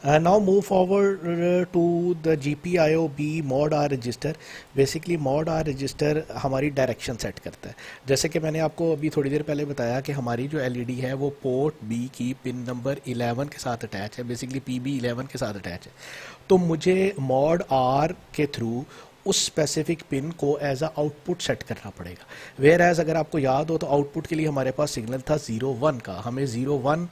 Now move forward to the GPIO B mod R register. Basically mod R register हमारी direction set करता है. जैसे कि मैंने आपको अभी थोड़ी देर पहले बताया कि हमारी जो एलईडी है वो पोर्ट बी की पिन नंबर 11 के साथ अटैच है, बेसिकली PB11 के साथ अटैच है. तो मुझे mod R के थ्रू उस स्पेसिफिक पिन को एज अ आउटपुट सेट करना पड़ेगा. वेयर एज अगर आपको याद हो तो आउटपुट के लिए हमारे पास सिग्नल था 0 1 का. हमें 0 1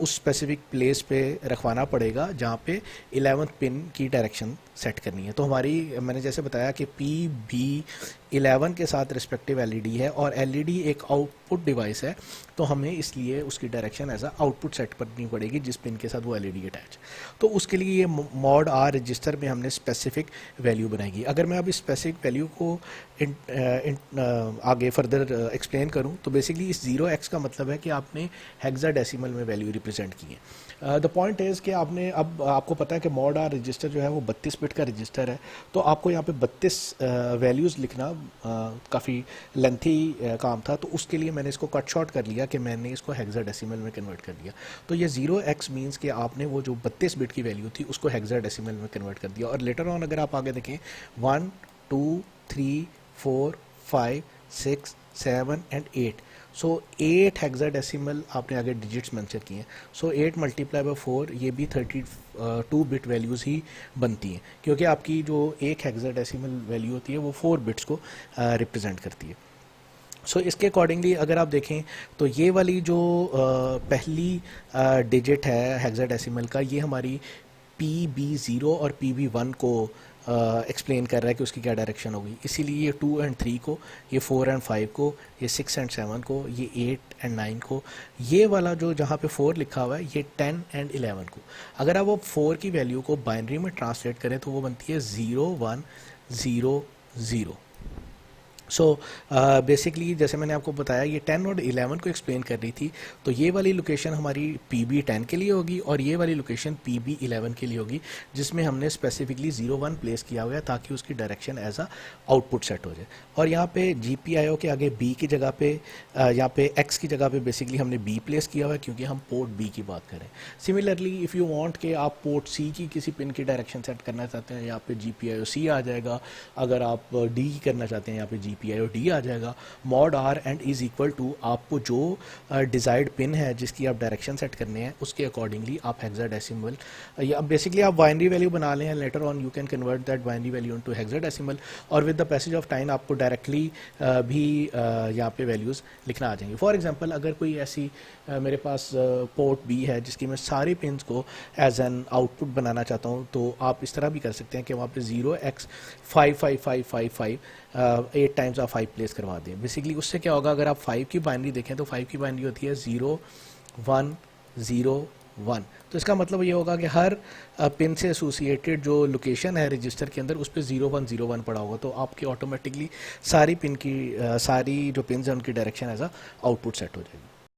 उस स्पेसिफिक प्लेस पे रखवाना पड़ेगा जहाँ पे 11th पिन की डायरेक्शन सेट करनी है. तो हमारी मैंने जैसे बताया कि PB11 के साथ रिस्पेक्टिव एलईडी है और एलईडी एक आउटपुट डिवाइस है, तो हमें इसलिए उसकी direction as a output set करनी पड़ेगी जिस पिन के साथ वो एलईडी अटैच. तो उसके लिए ये mod R रजिस्टर में हमने स्पेसिफिक वैल्यू बनाएगी. अगर मैं अभी स्पेसिफिक वैल्यू को आगे फर्दर एक्सप्लेन करूं तो बेसिकली इस 0x का मतलब है कि आपने हेक्साडेसिमल में वैल्यू रिप्रेजेंट की है. द पॉइंट इज़ कि आपने अब आपको पता है कि mod R रजिस्टर जो है वो 32 बिट का रजिस्टर है, तो आपको यहाँ पे 32 वैल्यूज़ लिखना काफ़ी लेंथी काम था. तो उसके लिए मैंने इसको कट शॉर्ट कर लिया कि मैंने इसको हेक्साडेसिमल में कन्वर्ट कर दिया. तो ये 0x मीन्स कि आपने वो जो 32 बिट की वैल्यू थी उसको हेक्साडेसिमल में कन्वर्ट कर दिया. और लेटर ऑन अगर आप आगे देखें 1 2 3 4 5 6 7 एंड 8, सो 8 हेक्साडेसिमल आपने आगे डिजिट्स मेंशन किए हैं. सो 8 मल्टीप्लाई बाय 4 ये भी 32 बिट वैल्यूज़ ही बनती हैं, क्योंकि आपकी जो एक हेक्साडेसिमल वैल्यू होती है वो 4 बिट्स को रिप्रेजेंट करती है. सो इसके अकॉर्डिंगली अगर आप देखें तो ये वाली जो पहली डिजिट है हेक्साडेसिमल का, ये हमारी PB0 और PB1 को एक्सप्लेन कर रहा है कि उसकी क्या डायरेक्शन होगी. इसीलिए ये 2 और 3 को, ये 4 और 5 को, ये 6 और 7 को, ये 8 और 9 को, ये वाला जो जहाँ पे 4 लिखा हुआ है ये 10 और 11 को. अगर आप वो 4 की वैल्यू को बाइनरी में ट्रांसलेट करें तो वो बनती है 0 1 0 0. सो बेसिकली जैसे मैंने आपको बताया ये 10 और 11 को एक्सप्लेन कर रही थी, तो ये वाली लोकेशन हमारी PB10 के लिए होगी और ये वाली लोकेशन PB11 के लिए होगी, जिसमें हमने स्पेसिफिकली 0 1 प्लेस किया हुआ है ताकि उसकी direction as a output set हो जाए. और यहाँ पे GPIO के आगे B की जगह पे यहाँ पे X की जगह पे बेसिकली हमने B प्लेस किया हुआ है क्योंकि हम पोर्ट B की बात करें. सिमिलरली इफ़ यू वांट कि आप पोर्ट C की किसी पिन की डायरेक्शन सेट करना चाहते हैं, यहाँ पे GPIO C आ जाएगा. अगर आप D की करना चाहते हैं यहाँ पे GPIO D आ जाएगा. mod R and is equal to आपको जो डिजायर्ड पिन है जिसकी आप डायरेक्शन सेट करने हैं उसके अकॉर्डिंगली आप हेक्साडेसिमल या बेसिकली आप बाइनरी वैल्यू बना लें. Later on you can convert that binary value into hexadecimal और with the passage of time आपको डायरेक्टली भी यहाँ पे वैल्यूज़ लिखना आ जाएंगी. फॉर एग्जांपल अगर कोई ऐसी मेरे पास पोर्ट B है जिसकी मैं सारी पिन्स को एज एन आउटपुट बनाना चाहता हूँ, तो आप इस तरह भी कर सकते हैं कि वहाँ पे 0x 5 5 5 5 5 8 टाइम्स आप 5 प्लेस करवा दें. बेसिकली उससे क्या होगा, अगर आप 5 की बाइनरी देखें तो 5 की बाइनरी होती है 0 1 0 1. तो इसका मतलब ये होगा कि हर पिन से एसोसिएटेड जो लोकेशन है रजिस्टर के अंदर उस पर 0 1 0 1 पड़ा होगा, तो आपकी ऑटोमेटिकली सारी पिन की सारी जो पिन है उनकी direction as a output set हो जाएगी.